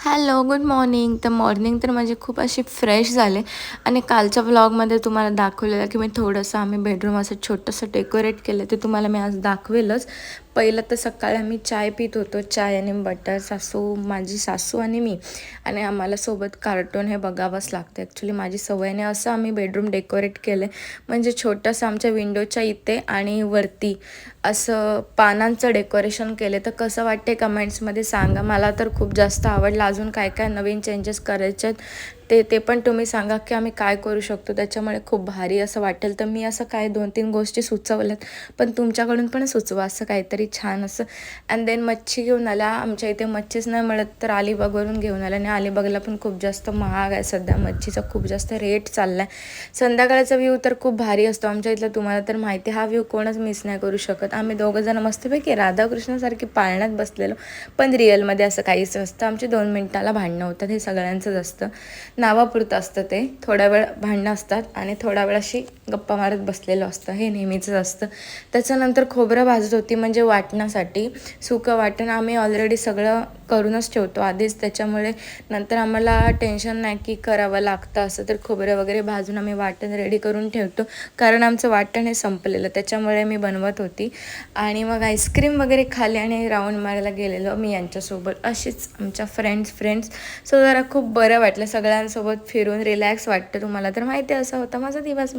Hello, good morning. तर morning तर माझी खूप अशी फ्रेश झाले आणि कालच्या व्लॉगमध्ये तुम्हाला दाखवलेलं की मी थोडंसं आम्ही बेडरूम असं छोटंसं डेकोरेट केलं ते तुम्हाला मी आज दाखवेलच. पहिलं तर सकाळी आम्ही चाय पित होतो, चाय आणि बटर. माझी सासू आणि मी, आणि आम्हाला सोबत कार्टून हे बघावंच लागतं. ॲक्च्युली माझी सवयीने असं आम्ही बेडरूम डेकोरेट केलं म्हणजे छोटंसं आमच्या विंडोच्या इथे आणि वरती असं पानांचं डेकोरेशन केलं. तर कसं वाटते कमेंट्समध्ये सांगा. मला तर खूप जास्त आवडलं. अजून काय काय नवीन चेंजेस करायचे ते पण तुम्ही सांगा की आम्ही काय करू शकतो त्याच्यामुळे खूप भारी असं वाटेल. तर मी असं काय 2-3 गोष्टी सुचवल्यात, पण तुमच्याकडून पण सुचवा असं काहीतरी छान असं. अँड देन मच्छी घेऊन आला. आमच्या इथे मच्छीच नाही मिळत तर अलिबागवरून घेऊन आला, आणि अलिबागला पण खूप जास्त महाग आहे सध्या, मच्छीचा खूप जास्त रेट चालला आहे. संध्याकाळचा व्ह्यू तर खूप भारी असतो आमच्या इथला, तुम्हाला तर माहिती. हा व्ह्यू कोणच मिस नाही करू शकत. आम्ही दोघंजण मस्तपैकी राधाकृष्णासारखी पाळण्यात बसलेलो, पण रिअलमध्ये असं काहीच नसतं. आमची 2 मिनिटाला भांडणं होतात, हे सगळ्यांचंच असतं. नावापुरतं असतं ते. थोडा वेळ भांडणं असतात आणि थोडा वेळ अशी गप्पा मारत बसलेलं असतं, हे नेहमीचंच असतं. त्याच्यानंतर खोबरं भाजत होती म्हणजे वाटण्यासाठी. सुकं वाटण आम्ही ऑलरेडी सगळं करूनच ठेवतो आधीच, त्याच्यामुळे नंतर आम्हाला टेन्शन नाही की करावं लागतं असं. तर खोबरं वगैरे भाजून आम्ही वाटण रेडी करून ठेवतो, कारण आमचं वाटण हे संपलेलं, त्याच्यामुळे मी बनवत होती. आणि मग आईस्क्रीम वगैरे खाल्ली आणि राऊंड मारायला गेलेलो मी यांच्यासोबत, अशीच आमच्या फ्रेंड्स. सो जरा खूप बरं वाटलं सगळ्यांसोबत फिरून, रिलॅक्स वाटतं. तुम्हाला तर माहिती असं होता माझा दिवस.